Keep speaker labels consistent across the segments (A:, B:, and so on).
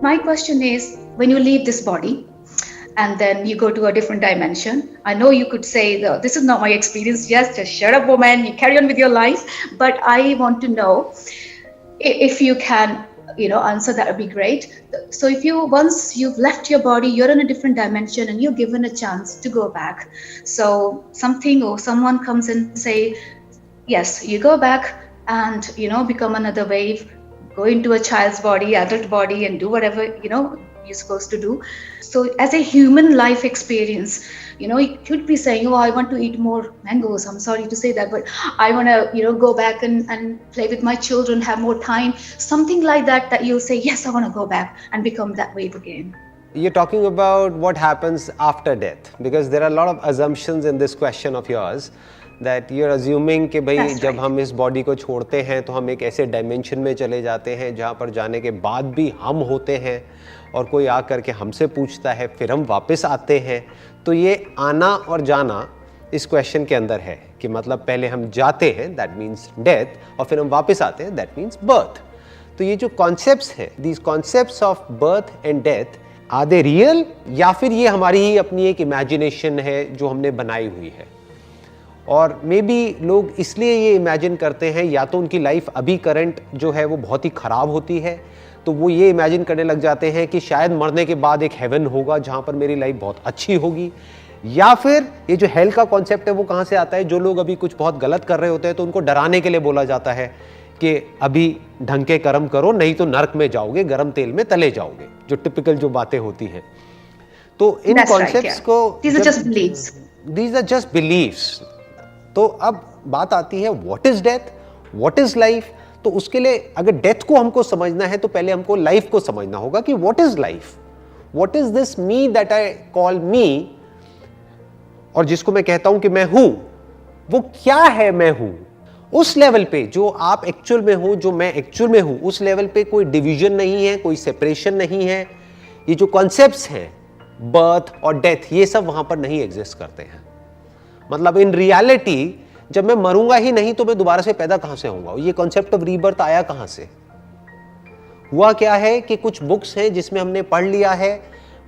A: my question is, when you leave this body and then you go to a different dimension, I know you could say, this is not my experience. Yes, just shut up, woman. You carry on with your life. But I want to know if you can, answer, that would be great. So if you, once you've left your body, you're in a different dimension and you're given a chance to go back. So something or someone comes and say, yes, you go back and, become another wave, go into a child's body, adult body, and do whatever, you're supposed to do. So as a human life experience, you could be saying, oh, I want to eat more mangoes. I'm sorry to say that, but I want to, go back and play with my children, have more time, something like that, that you'll say, yes, I want to go back and become that wave again.
B: You're talking about what happens after death, because there are a lot of assumptions in this question of yours, that you're assuming कि भाई जब हम इस body को छोड़ते हैं तो हम एक ऐसे डायमेंशन में चले जाते हैं जहाँ पर जाने के बाद भी हम होते हैं और कोई आ करके हमसे पूछता है, फिर हम वापस आते हैं. तो ये आना और जाना इस क्वेश्चन के अंदर है कि मतलब पहले हम जाते हैं, दैट मीन्स डेथ, और फिर हम वापस आते हैं, दैट मीन्स बर्थ. तो ये जो कॉन्सेप्ट्स हैं, these concepts of birth and death, are they real या फिर ये हमारी ही अपनी एक इमेजिनेशन है जो हमने बनाई हुई है. और मे बी लोग इसलिए ये इमेजिन करते हैं, या तो उनकी लाइफ अभी करंट जो है वो बहुत ही ख़राब होती है, तो वो ये इमेजिन करने लग जाते हैं कि शायद मरने के बाद एक हेवन होगा जहाँ पर मेरी लाइफ बहुत अच्छी होगी. या फिर ये जो हेल का कॉन्सेप्ट है वो कहाँ से आता है, जो लोग अभी कुछ बहुत गलत कर रहे होते हैं तो उनको डराने के लिए बोला जाता है कि अभी ढंग के कर्म करो, नहीं तो नरक में जाओगे, गर्म तेल में तले जाओगे, जो टिपिकल जो बातें होती हैं. तो इन कॉन्सेप्ट्स को, दीज आर जस्ट बिलीव्स. तो अब बात आती है what is death, what is life. तो उसके लिए अगर डेथ को हमको समझना है तो पहले हमको लाइफ को समझना होगा कि what is life, what is this me that I call मी, और जिसको मैं कहता हूं कि मैं हूं, वो क्या है मैं हूं. उस लेवल पे जो आप एक्चुअल में हो, जो मैं एक्चुअल में हूं, उस लेवल पे कोई डिवीजन नहीं है, कोई सेपरेशन नहीं है. ये जो कॉन्सेप्ट्स हैं बर्थ और डेथ, ये सब वहां पर नहीं एग्जिस्ट करते हैं. मतलब इन रियलिटी जब मैं मरूंगा ही नहीं तो मैं दोबारा से पैदा कहां से होऊंगा. ये कॉन्सेप्ट ऑफ रीबर्थ आया कहां से? हुआ क्या है कि कुछ बुक्स हैं जिसमें हमने पढ़ लिया है,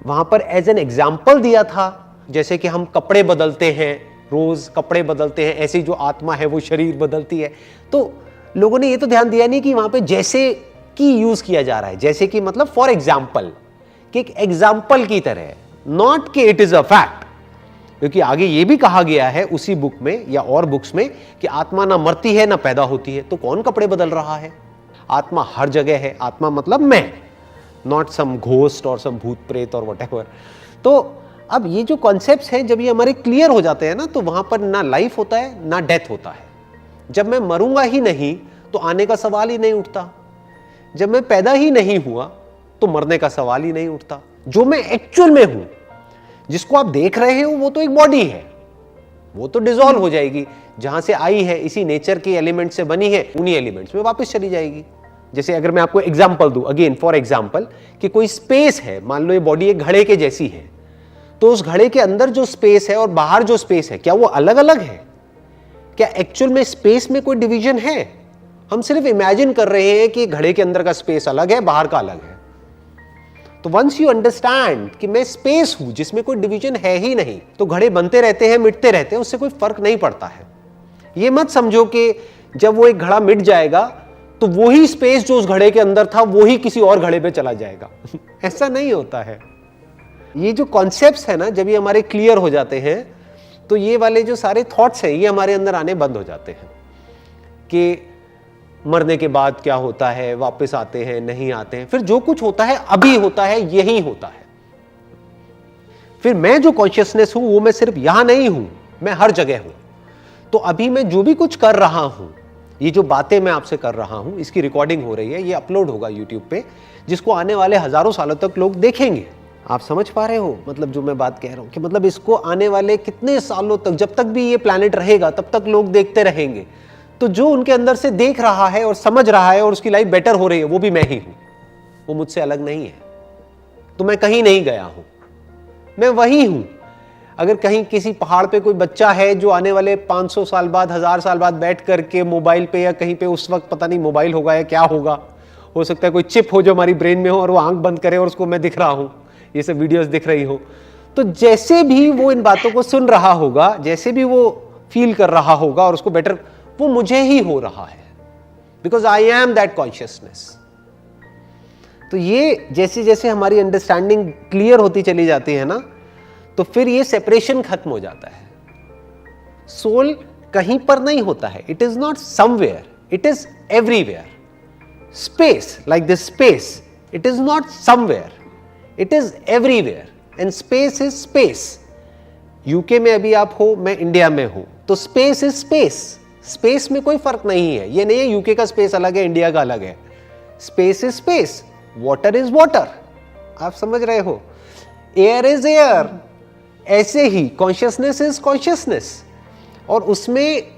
B: वहां पर एज एन एग्जाम्पल दिया था, जैसे कि हम कपड़े बदलते हैं, रोज कपड़े बदलते हैं, ऐसी जो आत्मा है वो शरीर बदलती है. तो लोगों ने ये तो ध्यान दिया नहीं कि वहां पे जैसे की यूज किया जा रहा है, जैसे कि मतलब फॉर एग्जाम्पल, कि एक एग्जाम्पल की तरह, नॉट कि इट इज अ फैक्ट. क्योंकि आगे ये भी कहा गया है उसी बुक में या और बुक्स में कि आत्मा ना मरती है ना पैदा होती है. तो कौन कपड़े बदल रहा है? आत्मा हर जगह है. आत्मा मतलब मैं, नॉट सम घोस्ट और सम भूत प्रेत और व्हाटएवर. तो अब ये जो कॉन्सेप्ट्स हैं जब ये हमारे क्लियर हो जाते हैं ना, तो वहां पर ना लाइफ होता है ना डेथ होता है. जब मैं मरूंगा ही नहीं तो आने का सवाल ही नहीं उठता. जब मैं पैदा ही नहीं हुआ तो मरने का सवाल ही नहीं उठता. जो मैं एक्चुअल में हूं, जिसको आप देख रहे हो, वो तो एक बॉडी है, वो तो डिसॉल्व हो जाएगी. जहां से आई है, इसी नेचर के एलिमेंट से बनी है, उन्हीं एलिमेंट्स में वापस चली जाएगी. जैसे अगर मैं आपको एग्जांपल दूं, अगेन फॉर एग्जांपल, कि कोई स्पेस है, मान लो ये बॉडी एक घड़े के जैसी है, तो उस घड़े के अंदर जो स्पेस है और बाहर जो स्पेस है, क्या वो अलग अलग है? क्या एक्चुअल में स्पेस में कोई डिवीजन है? हम सिर्फ इमेजिन कर रहे हैं कि घड़े के अंदर का स्पेस अलग है, बाहर का अलग है. तो वंस यू अंडरस्टैंड कि मैं स्पेस हूं जिसमें कोई डिवीजन है ही नहीं, तो घड़े बनते रहते हैं, मिटते रहते हैं, उससे कोई फर्क नहीं पड़ता है. ये मत समझो कि जब वो एक घड़ा मिट जाएगा तो वही स्पेस जो उस घड़े के अंदर था वो ही किसी और घड़े पे चला जाएगा. ऐसा नहीं होता है. ये जो कॉन्सेप्ट्स है ना, जब ये हमारे क्लियर हो जाते हैं तो ये वाले जो सारे थॉट्स हैं ये हमारे अंदर आने बंद हो जाते हैं कि मरने के बाद क्या होता है, वापस आते हैं, नहीं आते हैं. फिर जो कुछ होता है अभी होता है, यही होता है. फिर मैं जो कॉन्शियसनेस हूं वो मैं सिर्फ यहां नहीं हूं, मैं हर जगह हूं. तो अभी मैं जो भी कुछ कर रहा हूं, ये जो बातें मैं आपसे कर रहा हूं, इसकी रिकॉर्डिंग हो रही है, ये अपलोड होगा यूट्यूब पे, जिसको आने वाले हजारों सालों तक लोग देखेंगे. आप समझ पा रहे हो मतलब जो मैं बात कह रहा हूं, कि मतलब इसको आने वाले कितने सालों तक, जब तक भी ये प्लैनेट रहेगा तब तक लोग देखते रहेंगे. तो जो उनके अंदर से देख रहा है और समझ रहा है और उसकी लाइफ बेटर हो रही है, वो भी मैं ही हूं. वो मुझसे अलग नहीं है. तो मैं कहीं नहीं गया हूं, मैं वही हूं. अगर कहीं किसी पहाड़ पे कोई बच्चा है जो आने वाले 500 साल बाद, 1000 साल बाद बैठ करके मोबाइल पे या कहीं पे, उस वक्त पता नहीं मोबाइल होगा या क्या होगा, हो सकता है कोई चिप हो जो हमारी ब्रेन में हो और वो आंख बंद करे और उसको मैं दिख रहा हूं, ये सब वीडियोस दिख रही हो। तो जैसे भी वो इन बातों को सुन रहा होगा, जैसे भी वो फील कर रहा होगा और उसको बेटर, वो मुझे ही हो रहा है, because I am that consciousness. तो ये जैसे जैसे हमारी अंडरस्टैंडिंग क्लियर होती चली जाती है ना, तो फिर ये सेपरेशन खत्म हो जाता है। सोल कहीं पर नहीं होता है, it is not somewhere, it is everywhere. Space, like this space, it is not somewhere, it is everywhere, and space is space. UK में अभी आप हो, मैं इंडिया में हूं, तो स्पेस इज स्पेस। स्पेस में कोई फर्क नहीं है, ये नहीं है यूके का स्पेस अलग है, इंडिया का अलग है। Space is space, water is water, आप समझ रहे हो, एयर इज एयर। ऐसे ही कॉन्शियसनेस इज कॉन्शियसनेस, और उसमें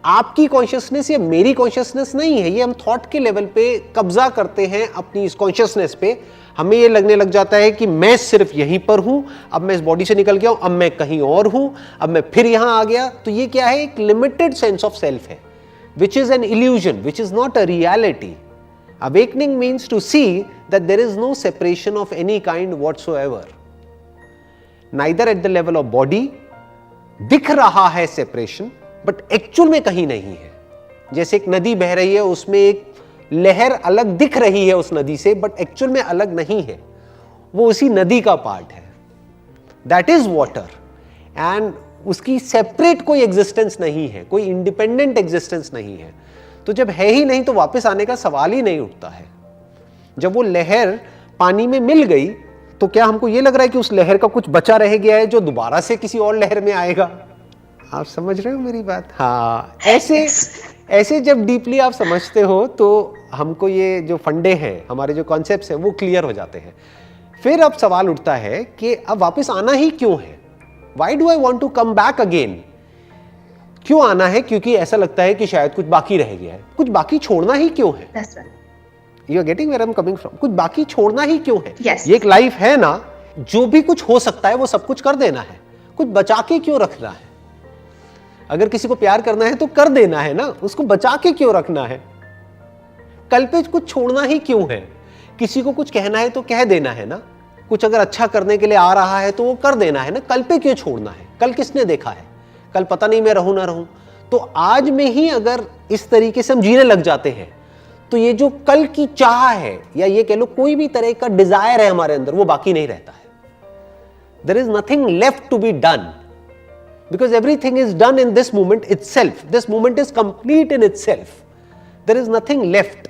B: आपकी कॉन्शियसनेस या मेरी कॉन्शियसनेस नहीं है, ये हम थॉट के लेवल पे कब्जा करते हैं अपनी इस कॉन्शियसनेस पे। हमें ये लगने लग जाता है कि मैं सिर्फ यहीं पर हूं, अब मैं इस बॉडी से निकल गया हूं, अब मैं कहीं और हूं, अब मैं फिर यहां आ गया। तो ये क्या है, एक लिमिटेड सेंस ऑफ सेल्फ है, which is an illusion, which is not a reality. Awakening means to see that there is no separation of any kind whatsoever. Neither at the level of body, दिख रहा है separation, but actual में कहीं नहीं है। जैसे एक नदी बह रही है, उसमें एक लहर अलग दिख रही है उस नदी से, but actual में अलग नहीं है, वो उसी नदी का पार्ट है। That is water, and उसकी सेपरेट कोई एग्जिस्टेंस नहीं है, कोई इंडिपेंडेंट एग्जिस्टेंस नहीं है। तो जब है ही नहीं तो वापस आने का सवाल ही नहीं उठता है। जब वो लहर पानी में मिल गई तो क्या हमको ये लग रहा है कि उस लहर का कुछ बचा रह गया है जो दोबारा से किसी और लहर में आएगा? आप समझ रहे हो मेरी बात? हाँ, ऐसे जब डीपली आप समझते हो तो हमको ये जो फंडे हैं, हमारे जो कॉन्सेप्ट्स हैं, वो क्लियर हो जाते हैं। फिर अब सवाल उठता है कि अब वापस आना ही क्यों है? Why do I want to come back again? क्यों आना है? क्योंकि ऐसा लगता है कि शायद कुछ बाकी रह गया है। कुछ बाकी छोड़ना ही क्यों है? You are getting where I am coming from? कुछ बाकी छोड़ना ही क्यों है? ये एक लाइफ है ना, जो भी कुछ हो सकता है वो सब कुछ कर देना है, कुछ बचा के क्यों रखना है? अगर किसी को प्यार करना है तो कर देना है ना, उसको बचा के क्यों रखना है? कल पे कुछ छोड़ना ही क्यों है? किसी को कुछ कहना है तो कह देना है ना, कुछ अगर अच्छा करने के लिए आ रहा है तो वो कर देना है ना, कल पे क्यों छोड़ना है? कल किसने देखा है? कल पता नहीं मैं रहूं ना रहूं। तो आज में ही अगर इस तरीके से हम जीने लग जाते हैं तो ये जो कल की चाह है, या ये कह लो कोई भी तरह का डिजायर है हमारे अंदर, वो बाकी नहीं रहता है। There is nothing left to be done, because everything is done in this moment itself. This moment is complete in itself. There is nothing left,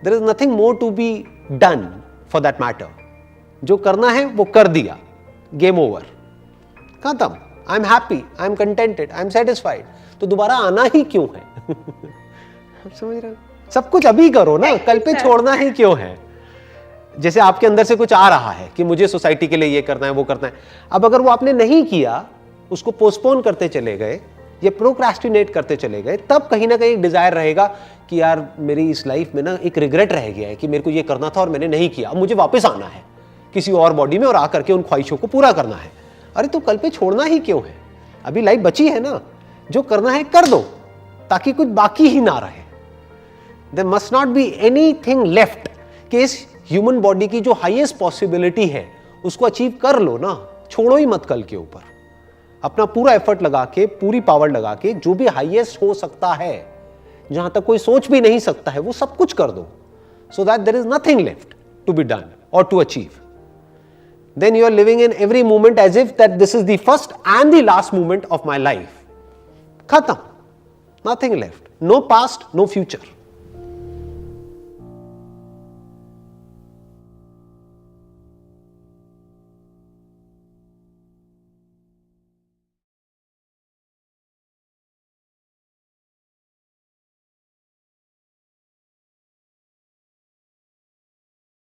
B: there is nothing more to be done for that matter. जो करना है वो कर दिया, game over, खत्म। I am happy, I am contented, I am satisfied. तो दोबारा आना ही क्यों है? आप समझ रहे हो? सब कुछ अभी करो ना, कल पे छोड़ना ही क्यों है? जैसे आपके अंदर से कुछ आ रहा है कि मुझे सोसाइटी के लिए ये करना है, वो करना है। अब अगर वो आपने नहीं किया, उसको पोस्टपोन करते चले गए या प्रोक्रेस्टिनेट करते चले गए, तब कहीं ना कहीं डिजायर रहेगा कि यार मेरी इस लाइफ में ना एक रिग्रेट रह गया है कि मेरे को ये करना था और मैंने नहीं किया, अब मुझे वापस आना है किसी और बॉडी में और आकर के उन ख्वाहिशों को पूरा करना है। अरे तो कल पे छोड़ना ही क्यों है? अभी लाइफ बची है ना, जो करना है कर दो ताकि कुछ बाकी ही ना रहे। There must not be anything left कि इस ह्यूमन बॉडी की जो हाईएस्ट पॉसिबिलिटी है उसको अचीव कर लो ना, छोड़ो ही मत कल के ऊपर। अपना पूरा एफर्ट लगा के, पूरी पावर लगा के, जो भी हाईएस्ट हो सकता है, जहां तक कोई सोच भी नहीं सकता है, वो सब कुछ कर दो, so that there is nothing left to be done or to achieve. Then you are living in every moment as if that this is the first and the last moment of my life. Khatam. Nothing left. No past, no future.